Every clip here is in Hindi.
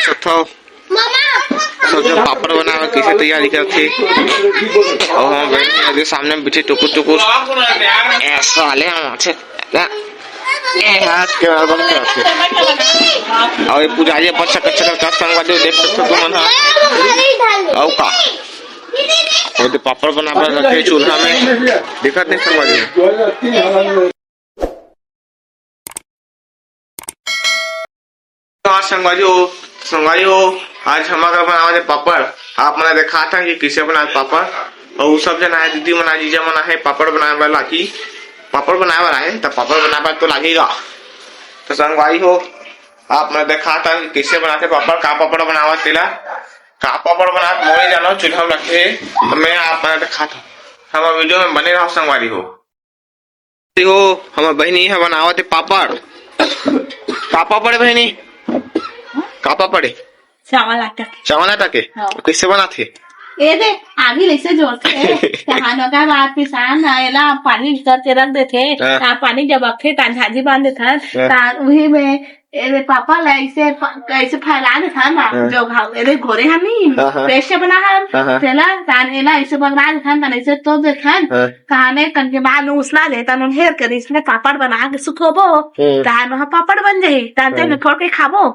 सकते हो सोचो पापड़ बनावे कैसे तैयारी करते और हम बहन सामने बैठे टुकुर टुकुर ऐसा वाले हम अच्छे हाथ के बंद करते और ये पुजारी अपन चक्कर संगवादी देख सकते हो तुम और का और तो पापड़ बना कर रखे चूल्हा में देखा नहीं संगवादी संगवादी हो आज हमारा बनावे पापड़ आप मैंने देखा था कि किसे बनाए पापड़ और वो सब जना है दीदी मना जीजा मना है पापड़ बनाने वाला की पापड़ बनाने वाला है तो पापड़ बनाने तो लगेगा तो संगवारी हो आप मैंने देखा था कि किसे बनाते पापड़ का पापड़ बनावा तेला का पापड़ बना मोने जानो चूल्हा में रखे तो मैं आप मैंने देखा था हमारे वीडियो में बने रहो संगवारी हो हमारे बहनी है बनावते पापड़ का पापड़ बहनी का पापड़ चावल आटा के कैसे बनाते ये दे आगे ऐसे जोड़ते धानों का बाद किसान एला पानी करके रख देते पानी जब रखे झाजी बांध देता वही में पापा ऐसे ऐसे फैला देता ना जो घोरे हम नहीं पेस्ट बना है पहला एला ऐसे बना देता ऐसे तो देखा कहाने के बाद उसला देता हेर कर इसमें पापड़ बना के सुखोबो तान पापड़ बन जाये तान थोड़ के खाबो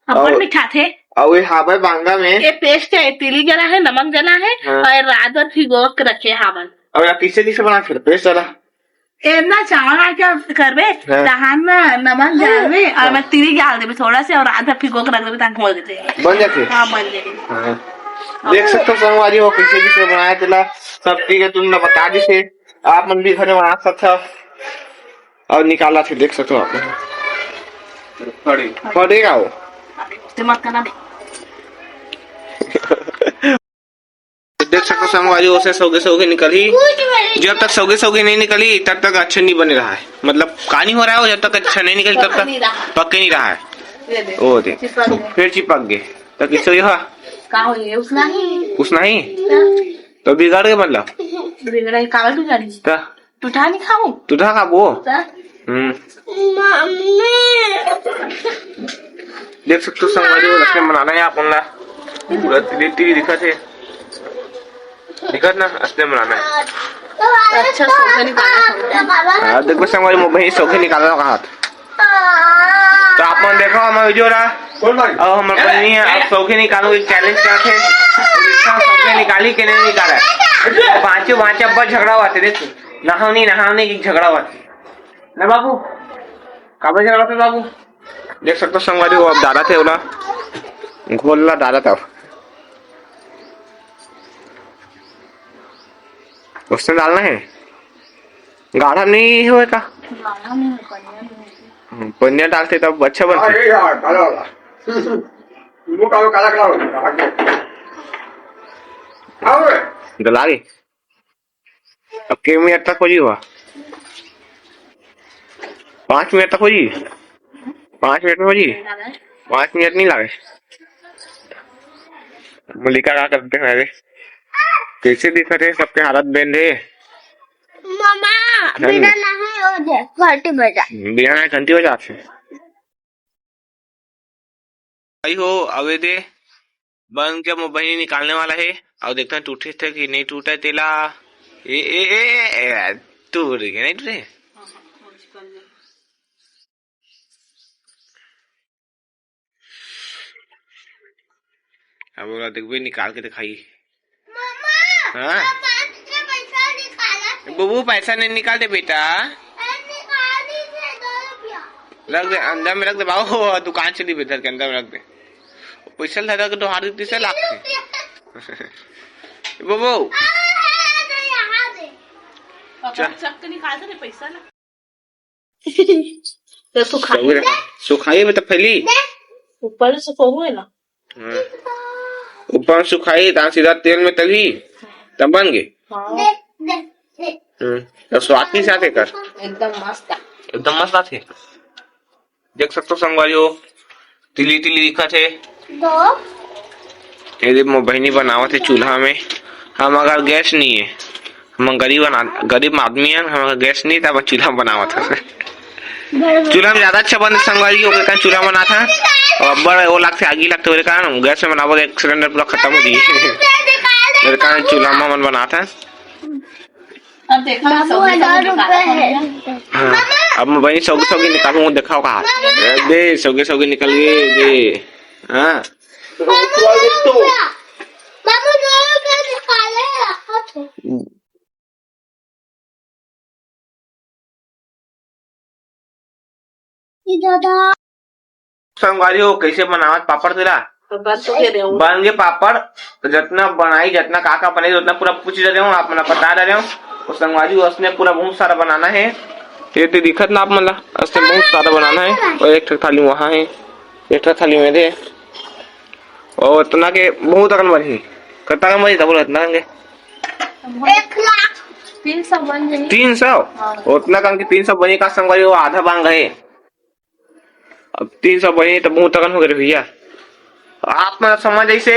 पापड़ मीठा थे और ये हावन बांगा में ये पेस्ट है तिली जला है नमक जला है और रात भर भिगो के रखे हावन और किसे बना फिर पेस्ट जला ना चावल आटा करबे दहान में नमक डालबे और मैं तिली डाल देबे थोड़ा से और रात भर भिगो के रख देबे ताकि हो जाते बन जाते हां बन जाते देख सकते हो संगवारी हो किसे बनाया तेला सब चीज तुमने बता दी से आप मन भी घर में बना सकते हो और निकाला थे देख सकते हो आप पड़ेगा वो मत करना देख सकते संगवारी से सौगे निकली जब तक सौगे नहीं निकली तब तक अच्छा नहीं बन रहा है मतलब कहानी हो रहा है जब तक अच्छा नहीं निकली तब तक पक नहीं रहा है ओ दे फिर चिपक गए तो किससे उसना ही तो बिगाड़ गए मतलब बिगड़ा कागज बिगाड़ी टूटा नहीं खाऊ टूटा खाबो देख सकते हो संगवारी रस्ते बनाना है आप पूरा तिली दिखत है दिखत ना रस्ते बनाना है अच्छा सौखे निकाला देखो संगवारी मोबाइल सौखे निकाला का हाथ तो आप मन देखो हमारा वीडियो रहा और हमारे बहनी है आप सौखे निकालो एक चैलेंज करते हैं सौखे निकाली के नहीं निकाला पांचों अब झगड़ा हुआ थे देखो नहावनी की झगड़ा हुआ ना बाबू काबे झगड़ा थे बाबू देख सकते हो संगवारी वो अब दादा थे बोला घोलला दादा था उसने डालना है गाढ़ा नहीं हुए का पन्निया डालते तब अच्छा बनते दलाली अब के मिनट तक हो जी हुआ 5 मिनट तक हो जी 5 मिनट में हो जी 5 मिनट नहीं लगे मलिका क्या करते हैं कैसे दिख रहे सबके हालत बेन रहे मामा बिना नहीं हो जाए घंटी बजा बिना घंटी बजा से भाई हो अवे दे बन के मोबाइल निकालने वाला है और देखते हैं टूटे थे कि नहीं टूटा तेला टूट गए नहीं टूटे अब बोला देख भाई निकाल के दिखाई हाँ बबू पैसा नहीं निकाल दे बेटा रख दे अंदर में रख दे बाबू दुकान चली बेहतर के अंदर में रख दे पैसा लगा के तो हार देती से लाख बबू निकाल दे पैसा ना सुखाई में तो फैली ऊपर से है ना ऊपर सुखाई दांत सीधा तेल में तली तब बन गए तो स्वाद के साथ कर एकदम मस्त आते देख सकते हो संगवारी हो तिली दिखा थे ये बहनी बनावत है चूल्हा में हम अगर गैस नहीं है हम गरीब आदमी है हमारा गैस नहीं था चूल्हा बनावत है चूल्हा में ज्यादा अच्छा बन संगवारी हो गया चूल्हा बना था अब वो लगते आगे लगते मेरे कारण गैस में बनाओ एक सिलेंडर पूरा खत्म हो गई मेरे कारण चूल्हा में मन बनाता है। अब देखा हाँ अब मैं वही सौगी सौगी निकालूंगा दिखाओ कहा दे सौगे सौगे निकल गए दे हाँ संगवारी हो कैसे बनावत पापड़ तेरा बन गए पापड़ तो जितना बनाई जितना काका बने उतना पूरा पूछ रहे हूँ आप मतलब बता रहे हो और संगवारी उसने पूरा बहुत सारा बनाना है ये तो दिखत ना आप मतलब उसने बहुत सारा बनाना है और एक थाली वहाँ है एक थाली मेरे और इतना के बहुत अकल बनी कितना का मरी था बोला इतना के 300 उतना कम की 300 बनी का संगवारी वो आधा बांग गए अब 300 बनी तो बहुत अकल हो गए भैया आप मतलब समझ ऐसे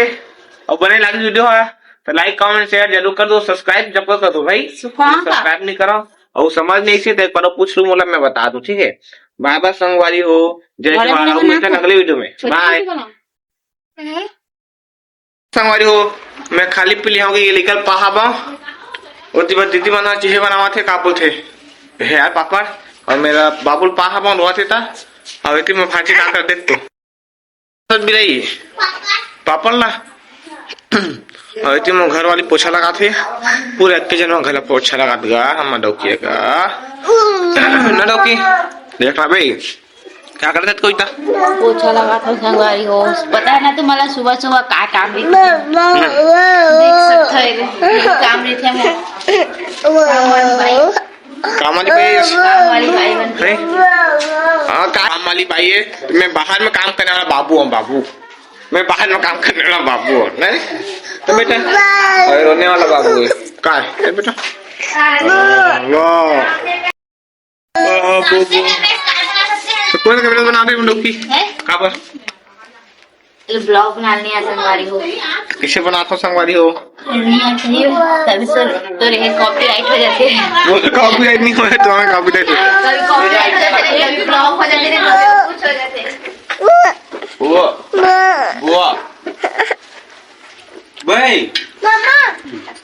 और बने लगी वीडियो है तो लाइक कमेंट शेयर जरूर कर दो सब्सक्राइब जब कर दो भाई सब्सक्राइब नहीं करो और समझ नहीं से तो एक बार पूछ लू मतलब मैं बता दूं ठीक है बाय बाय संगवारी हो जय जवाहर मिलते हैं अगले वीडियो में बाय संगवारी हो मैं खाली पी लिया ये लेकर पहाबा और दीदी बना चीजें बनावा थे काबुल थे यार पापड़ और मेरा बाबुल पहाबा हुआ थे अब इतनी मैं फांसी का कर देख तो बिलाई पापड़ ला और इतनी मैं घर वाली पोछा लगा थे पूरे अत्ते जन घर पोछा लगा दिया हम डौकी का न डौकी देखना भाई क्या करते कोई था पोछा लगा था संगवारी हो पता है ना तुम्हारा सुबह सुबह का काम भी देख सकते है काम रही थे काम वाली भाई हाँ काम वाली भाई है मैं बाहर में काम करने वाला बाबू हूँ बाबू मैं बाहर में काम करने वाला बाबू हूँ नहीं तो बेटा और रोने वाला बाबू है क्या है बेटा तो कौन सा वीडियो बना रहे हो लोग की कहाँ पर ब्लॉग बनाने आता संगवारी हो किसे बनाता हूँ संगवारी हो तभी सर तो रहे कॉपीराइट हो जाते हैं वो कॉपीराइट नहीं हो रहा तो हमें कॉपीराइट कभी कॉपीराइट हो जाते हैं कभी ब्लॉग हो जाते हैं कभी कुछ हो जाते हैं बुआ भाई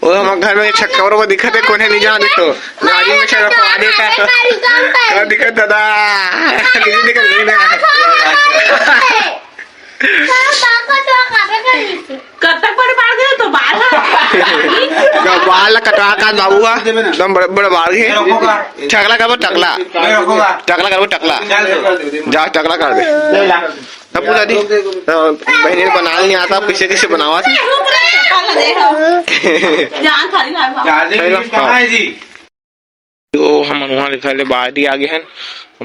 वो हमारे घर में छक्का और वो दिखत है कौन है नहीं जाना देखो गाड़ी में चलो आगे का दिक्कत दादा नहीं दिक्कत नहीं ना कब तक बड़े बाल गए तो बाल कटवा का बाबूआ एकदम बड़े बड़े बाल है टकला कर टकला टकला कर टकला जा टकला कर दे सब पूछा दी बहनी ने बनाना नहीं आता किसे किसे बनावा थी तो हम वहाँ लिखा ले बाड़ी आगे हैं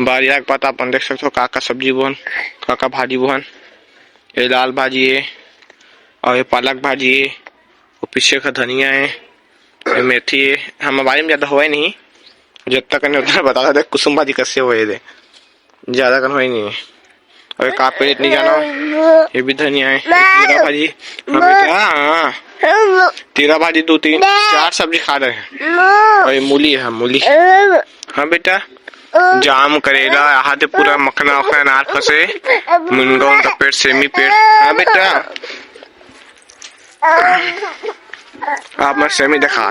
बाड़ी आगे पता अपन देख सकते हो काका सब्जी बोहन काका भाजी बोहन ये दाल भाजी है और ये पालक भाजी है और पीछे का धनिया है ये मेथी है हम बारी में ज्यादा हुआ ही नहीं जब तक उतना बता दे कुसुम भाजी कैसे हुए थे ज्यादा कन हुआ ही नहीं है और एक आप नहीं जाना ये भी धनिया है तेरा भाजी हाँ तेरा भाजी 2 3 4 सब्जी खा रहे हैं और ये मूली है मूली हाँ बेटा जाम करेला यहाँ पे पूरा मखना वखना नार फंसे मुनगा उनका पेट सेमी पेट हाँ बेटा आप मैं सेमी दिखा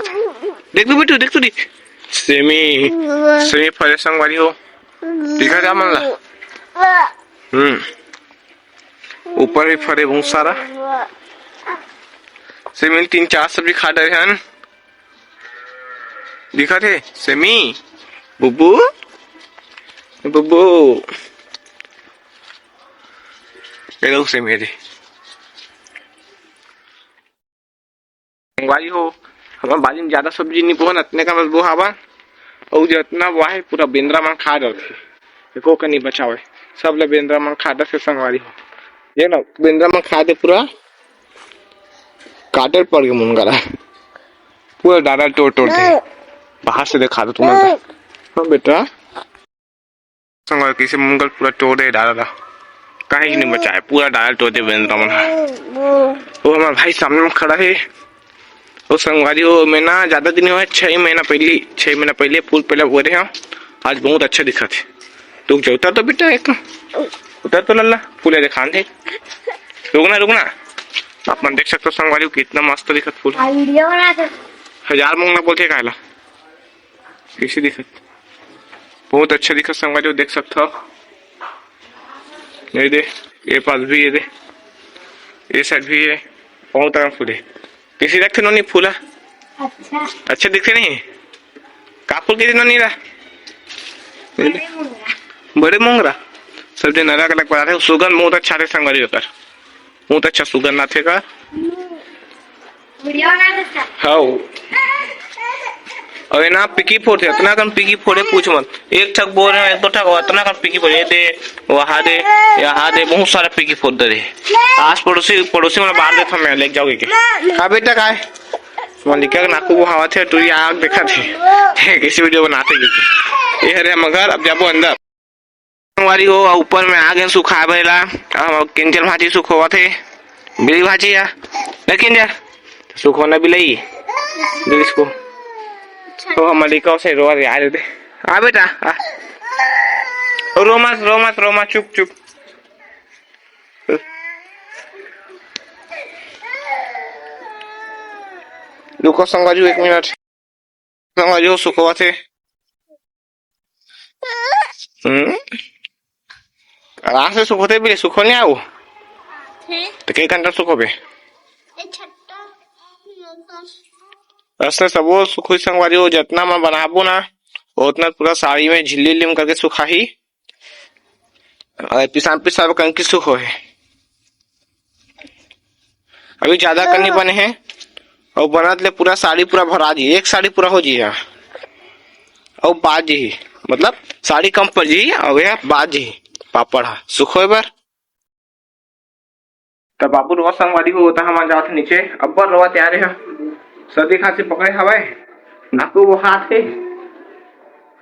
देख दो बेटू देख तो देख सेमी सेमी फले संगवारी हो दिखा जा मन ला ऊपर भी फरे बहुत सारा सेमी 3 4 सब्जी खा रहे हैं दिखा थे सेमी बुब्बू बुब्बू ये लोग से मेरे संगवारी हो हमारे बाजी में ज्यादा सब्जी नहीं बोहन इतने का बस वो हवा और जितना वो है पूरा बेंद्रा मन खा रहे थे को का नहीं बचा हुआ सब लोग बेंद्रा मन खा दे संगवारी हो ये ना बेंद्रा मन खा दे पूरा काटे पड़ गया मुनगरा पूरा डाला तोड़ तोड़ दे बाहर से दिखा दो तुम्हारा हाँ बेटा संगवारी किसी मुंगल पूरा तोड़े डाला कहीं की नहीं बचा है पूरा डाला तोड़ दे बेंद्रा मन वो हमारा भाई सामने में खड़ा है वो संगवारी हो मैं ना ज्यादा दिन हुआ 6 महीना पहले फूल पहले हुए थे आज बहुत अच्छा दिखा थे तू जोता तो बेटा एक उतर तो लल्ला फूल है खान थे रुकना आप मन देख सकते हो संगवारी कितना मस्त दिखत फूल वीडियो बनाते 1000 मंगना बोलते कायला कैसे दिखत बहुत अच्छा दिखत संगवारी देख सकते हो ये दे ये पास भी ये दे ये साइड भी है बहुत तरह फूल है कैसे देखते नहीं फूल अच्छा अच्छे दिखते नहीं का फूल के दिन नहीं रहा बड़े मोंगरा सब दिन अलग अलग पदार्थ है सुगंध बहुत अच्छा थे संगवारी होकर बहुत अच्छा सुगंध आते का वीडियो बनाते हाँ अरे ना पिकी फोड़े इतना कम पिकी फोड़े पूछ मत एक ठक बोल रहे हैं दो ठक इतना कम पिकी फोड़े दे वहाँ दे यहाँ दे बहुत सारा पिकी फोड़ दे आस पड़ोसी मैंने बाहर देखा मैं ले जाओगे क्या हाँ बेटा का है मलिका नाकू वो हवा थे तू आग देखा थे किसी वीडियो बनाते ये हरे मगर अब जाबो अंदर हमारी हो ऊपर में आगे सुखा बेला किंचल भाजी सुख हुआ थे बिली भाजी या लेकिन यार सुख होना भी लई बिलिस को तो मलिका से रो यार दे आ बेटा आ रो मत चुप रुको संगाजू 1 मिनट संगाजू सुख हुआ थे आराम से सुख होते भी सुख नहीं आओ तो कई घंटा सुख हो बे ऐसे सब वो सुख हुई संगवारी हो जितना मैं बनाबू ना उतना पूरा साड़ी में झिल्ली लिम करके सुखा ही पिसा कंकी सुख हो है अभी ज्यादा करनी बने हैं और बनत ले पूरा साड़ी पूरा भरा जी एक साड़ी पूरा हो जी और बाज जी मतलब साड़ी कम पर जी और यह बाज जी पापड़ हा सुख हो बार तब बाबू रोज संगवारी हो होता हम जाओ थे नीचे अब्बर रोवा तैयार है सर्दी खांसी पकड़े हवाए नाकू वो हाथ है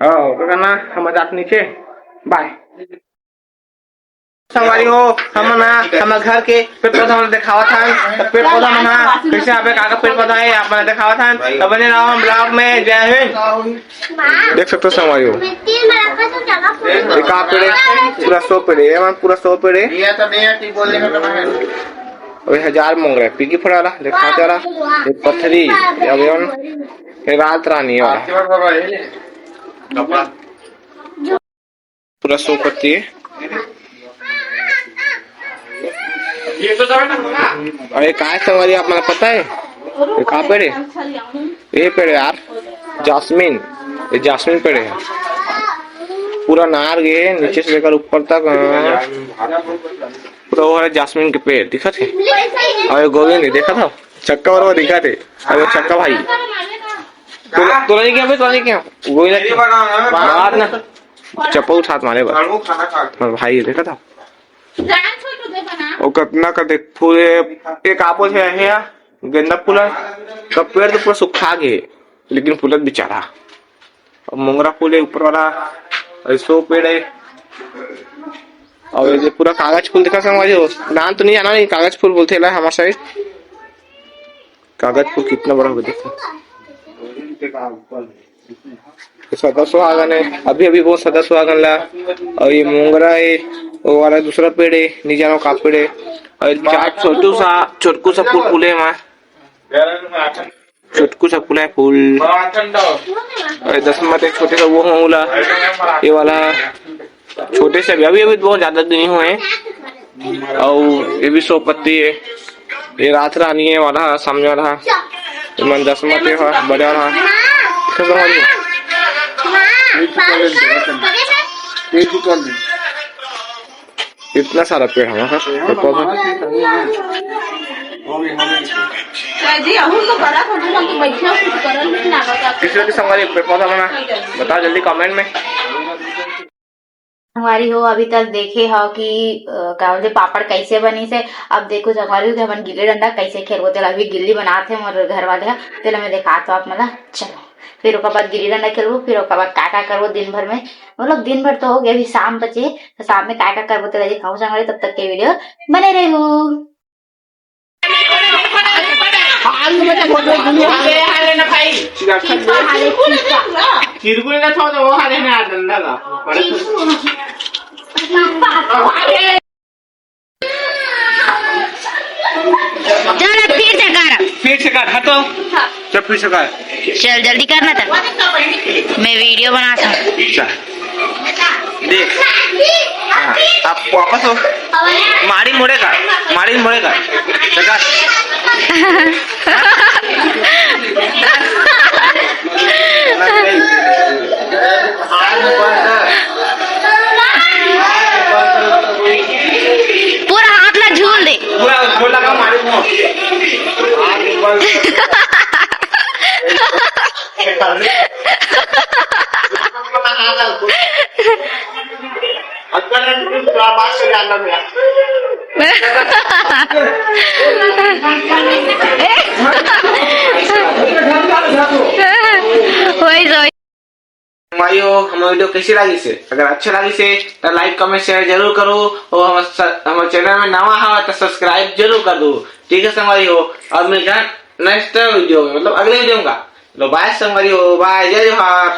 हाँ करना हम जाते नीचे बाय संगवारी हो हम घर के पेड़ पौधा मैंने दिखावा था पेड़ पौधा मना कैसे आप का पेड़ पौधा है आप मैंने दिखावा था तो बने रहो हम ब्लॉग में जय हिंद देख सकते हो संगवारी हो एक आप पेड़े पूरा 100 पेड़े पूरा 100 पेड़े और 1000 मांग रहे पिकी फोड़ा वाला दिखाते वाला एक पत्थरी एक रात रानी वाला पूरा 100 पत्ती है अरे कहा संगवारी आप मैंने पता है ये कहाँ पेड़ है ये पेड़ है यार जास्मीन ये जास्मीन पेड़ है पूरा नार गए नीचे से लेकर ऊपर तक पूरा वो है जास्मीन के पेड़ दिखा थे और गोविंद देखा था चक्का और वो दिखा थे अरे चक्का भाई तो नहीं क्या गोविंद बात ना चप्पल उठा मारे भाई देखा था और कितना का देख पूरे एक आपो है गेंदा फूल का पेड़ तो पूरा सुखा गए लेकिन फूलत बेचारा और मोंगरा फूल है ऊपर वाला ऐसो पेड़ है और ये पूरा कागज फूल दिखा समझ नाम तो नहीं जाना नहीं कागज फूल बोलते है हमारे साइड कागज फूल कितना बड़ा होगा देखो सदा सुहागन है अभी बहुत सदा सुहागन ला और ये मोंगरा है वो वाला दूसरा पेड़ है नीचे का पेड़ है और चार छोटकू सा फूल है वहाँ छोटकू सा फूल है फूल और 10 मत एक छोटे सा वो होला ये वाला छोटे से अभी बहुत ज्यादा दिन हुए हैं और ये भी 100 पत्ती है ये रात रानी है वाला सामने वाला मन 10 मत है बड़े वाला इतना सारा पेड़ हमारा संगवारी पेड़ पौधा बना बताओ जल्दी कमेंट में हमारी हो अभी तक देखे हो कि क्या बोलते पापड़ कैसे बनी से अब देखो हमारी हो हम गिल्ली डंडा कैसे खेलबो तेल अभी गिल्ली बनाते हैं और घर वाले तेल में दिखाते आप मतलब चलो फिर उसके बाद गिल्ली डंडा खेलबो फिर उसके बाद क्या करबो दिन भर में मतलब दिन भर तो हो गया अभी शाम बचे तो शाम में क्या करबो तेल दिखाऊं संगवारी तब तक के वीडियो बने रहू चिरकुल ना था वो हारे ना डंडा का चल अब फिर से कर। फिर से कर हटो, चल फिर से कर। चल जल्दी करना था, मैं वीडियो बनाता हूँ। चल देख, हाँ, आप वापस हो, मारी मुड़ेगा, मारी मुड़ेगा, चल पूरा हाथ ला झूल दे। पूरा झोला का मारी मुँह। भाइयों हमारी वीडियो कैसी लगी से, अगर अच्छी लगी से तो लाइक कमेंट शेयर जरूर करो और हमारे चैनल में नवा है तो सब्सक्राइब जरूर कर दो। ठीक है संगवारियों, और मिलते हैं नेक्स्ट वीडियो में, मतलब अगले वीडियो का। लो बाय संगवारियों, बाय, जय जोहार।